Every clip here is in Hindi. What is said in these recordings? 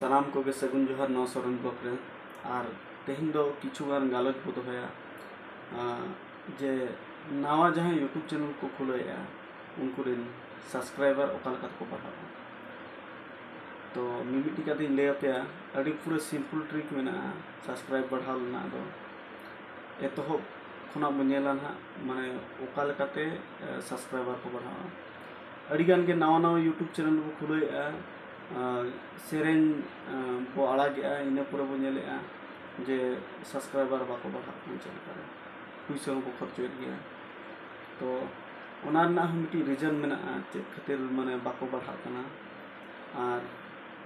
सानाम को सगुन जोहार नौ सरन ब्लॉक रे और तेहन दो किछुगान गालच बो दोहया जे नावा जहाँ यूट्यूब चैनल को खुलया उनको सब्सक्राइबर ओकालका को बढ़ावा तो मिमिटी का दिन ले पे अड़ी पूरा सिंपल ट्रिक में सब्सक्राइब बढ़ाव लेना दो एतोहब खुना बनेला ना माने ओकालकाते सब्सक्राइबर को बढ़ावा अड़ी गान के नावा नावा यूट्यूब चैनल को खुलया सेरें बो आड़ागे इन पूरा बो नेले जे सब्सक्राइबर बाको बढ़ा चलता पैसा को खर्चो गया तो ओना मिट्टी रीजन में चेक खातिर माने बाको बढ़ाना और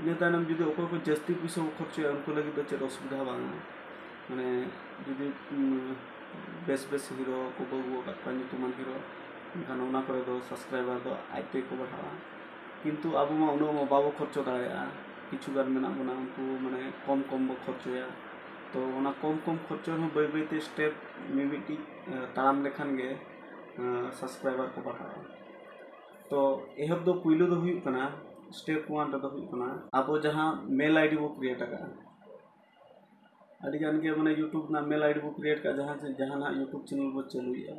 इन तम जुदी अको को जास्ती पैसा को खर्चो उनको लगे चेक असुविधा बांगा माने जुदी बेस बेस हिरो को बगुआ ᱧᱩᱛᱩᱢᱟᱱ हिरो एनखान ओना करे दो सब्सक्राइबर दो आजते को बढ़ावा किंतु अब मा उन्होंने बाबो खर्चो दाड़ा किचुगान में बना उनको माने कम कम बो खर्चोया तो ओना कम कम खर्चो बै बैते स्टेप मिमिटी ताम लेखान गे सब्सक्राइबर को बढ़ावा तो एहब दो पुइलो दो हुई कना स्टेप 1 रे दो हुई कना अब जहां मेल आईडी वो क्रिएट का अड़ी गान के माने यूट्यूब ना मेल आईडी वो क्रिएट का जहां ना यूट्यूब चैनल वो चलुया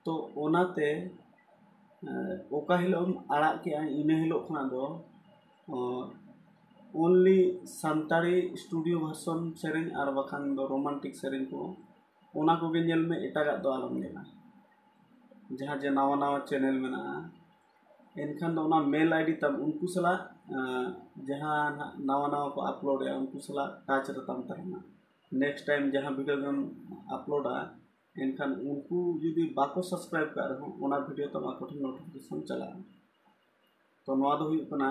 तो ओनाते ओका हिलो आड़ा के इन हिलो खना दो ओनली सानताड़ी स्टूडियो वर्सन सेरें और बखान दो रोमांटिक सेरें को ओना को गे नेल में एटागा दो आलम नेला जहाँ जे नावा नावा चैनल में एनखान दो ओना मेल आईडी तब उनको सला जहाँ नावा नावा को अपलोड है उनको सला टच रतम तरना नेक्स्ट टाइम जहाँ वीडियो गम अपलोडा एनखान उनको जुदी बाको सब्सक्राइब कर रहे हो वीडियो तब आको नोटिफिकेशन चला तो नवा दो हुई कना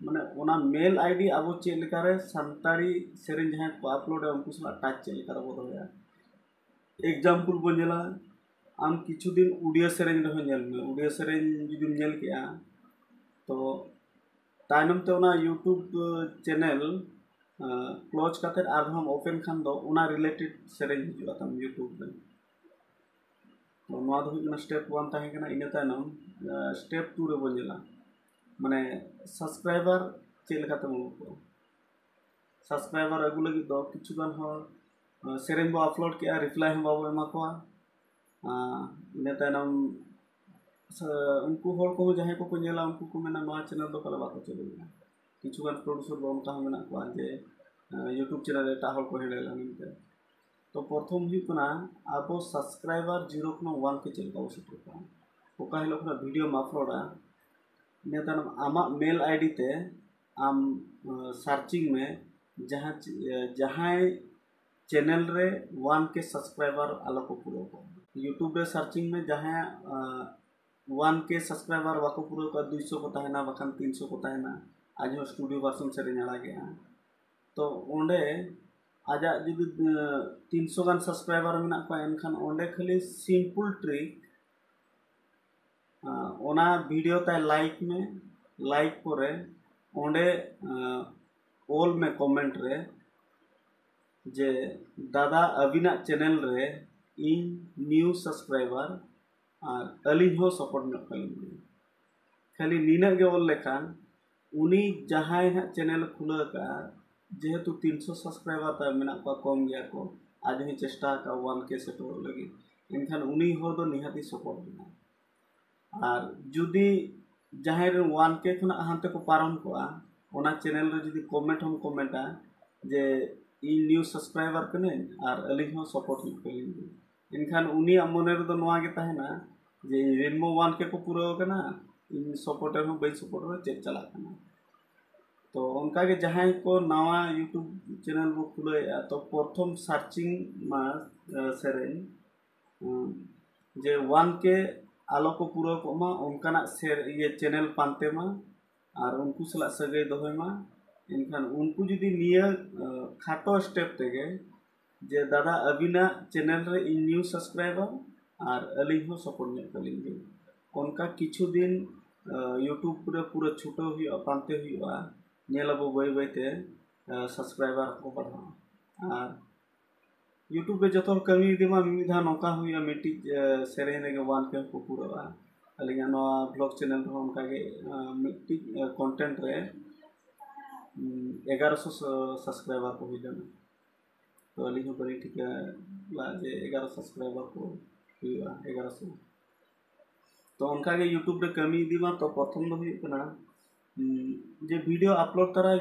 माने ओना मेल आईडी अब चेक लेका रे सानताड़ी सेरें जहाँ को अपलोड है उनको सला टच चेक लेका बो दोया एग्जांपल बो नेला आम किछु दिन उड़िया सेरें रहो नेल में उड़िया सेरें जुदी नेल के तो तायनम ते ओना यूट्यूब चैनल क्लोज करते आर हम ओपन खान दो ओना रिलेटेड सेरें हिजुआ तम यूट्यूब में तो नवा दो हुई स्टेप 1 ताहे कना इन तायनम स्टेप 2 रे बो नेला माने सब्सक्राइबर चेक लेका तम को सब्सक्राइबर अगु लगी दो किछुगान हो सेरें बो अपलोड के रिप्लाई हम बाबो एमा को इन तायनम उनको होल को जहाँ को नेला उनको को मेना नवा चैनल दो कला बाको चलुया किछुगान प्रोड्यूसर बो उनका मेना को जे यूट्यूब चैनल एटा होल को हेडेला निते तो प्रथम हुई कना अब सब्सक्राइबर 0.1 के चलका उसे ओका हिलो कना वीडियो में अपलोडा नेतन आमा मेल आईडी ते आम सर्चिंग में जहाँ जहाँ चैनल रे 1 के सब्सक्राइबर आलो को पूरा को यूट्यूब रे सर्चिंग में जहाँ 1 के सब्सक्राइबर बाको पूरा का 200 को ताहेना बखान 300 को ताहेना आज स्टूडियो वर्सन से रेंजड़ा गया तो ओंडे आजा जुदी 300 गान सब्सक्राइबर में को एनखान ओंडे खाली सिंपल ट्रिक ओना वीडियो ताय लाइक करे ओंडे ऑल में कमेंट रे जे दादा अबिना चैनल रे इन न्यू सब्सक्राइबर और अली हो सपोर्ट में खाली नीना गे ऑल लेखान उनी जहाँ चैनल खुला का जेहेतु 300 सब्सक्राइबर तक में कम गया को आज ही चेष्टा का 1 के सेटो लगी इनखान उनी हो दो निहाती सपोर्ट देना और जुदी जहाँ 1 के खुना हांते को पारम को ओना चैनल रे जुदी कमेंट हम कमेंटा जे इन न्यू सब्सक्राइबर कने और अली हो सपोर्ट में कलिंग इनखान उनी मने रे दो नवा गे ताहेना जे रेनबो 1 के को पूरा कना इन सपोर्टर हो बई सपोर्टर चेक चला कना तो उनका के जहाँ को नवा यूट्यूब चैनल वो खुले तो प्रथम सर्चिंग मा सेरें जे 1 के आलो को पूरा को मा उनका शेयर ये चैनल पानते मा और उनको सला सगे दोहे मा इनखान उनको जुदी निया खाटो स्टेप तेगे जे दादा अबिना चैनल रे इन न्यू सब्सक्राइबर और अली हो सपोर्ट में कलिंगे उनका किछु दिन यूट्यूब पूरा छूटो हुआ पानते हुआ नेलबो बै बैते सब्सक्राइबर को बढ़ा और यूट्यूब पे जो कमी दिमा मिधा नौका हुआ मिट्टी सेरें रे 1 के को पूरा अलिया ब्लॉग चैनल उनका मिट्टी कंटेंट रे 1100 सब्सक्राइबर को हुई लेना तो अली हो बड़ी ठीक है जे 11 सब्सक्राइबर को हुआ 1100 तो उनका के यूट्यूब रे कमी दी मा तो प्रथम दो हुई कना जे वीडियो अपलोड तरा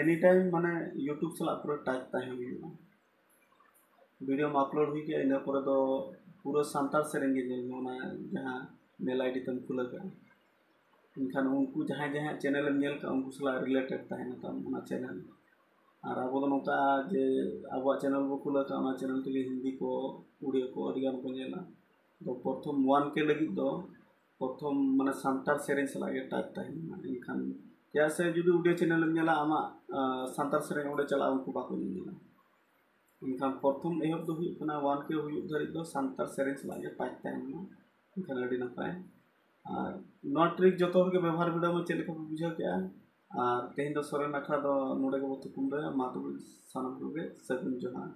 एनी टाइम माने यूट्यूब से अपलोड टाइप ताहे हुई वीडियो में अपलोड हुई के इन पर दो पूरा सांतार सेरेंग गे जेल में जहां मेल आईडी तम खुला का इनखान उनको जहां जहां चैनल में नेल का उनको सला रिलेटेड ताहे ना तम ना चैनल और अब तो नोका जे अब चैनल को खुला का ना चैनल के हिंदी को उड़िया को अरियान को नेला तो प्रथम वन के लगी दो प्रथम माने सांतार सेरेंग सला गे टाइप ताहे ना इनखान क्या से जुदी उड़िया चैनल में नेला आमा सांतार सेरेंग उड़े चला उनको बाको नेला इनखान प्रथम एहब दो हुई कना वन के हुई धरी दो सांतार सेरेंग सला गे टाइप ताहे ना इनखान अड़ी नपाय और नॉ ट्रिक जो के व्यवहार वीडियो में चेक बुझे के और तेहन दो सोरेन अखड़ा दो नोडे के बतु कुंडे मा तो सानम को गे सगुन जोहार।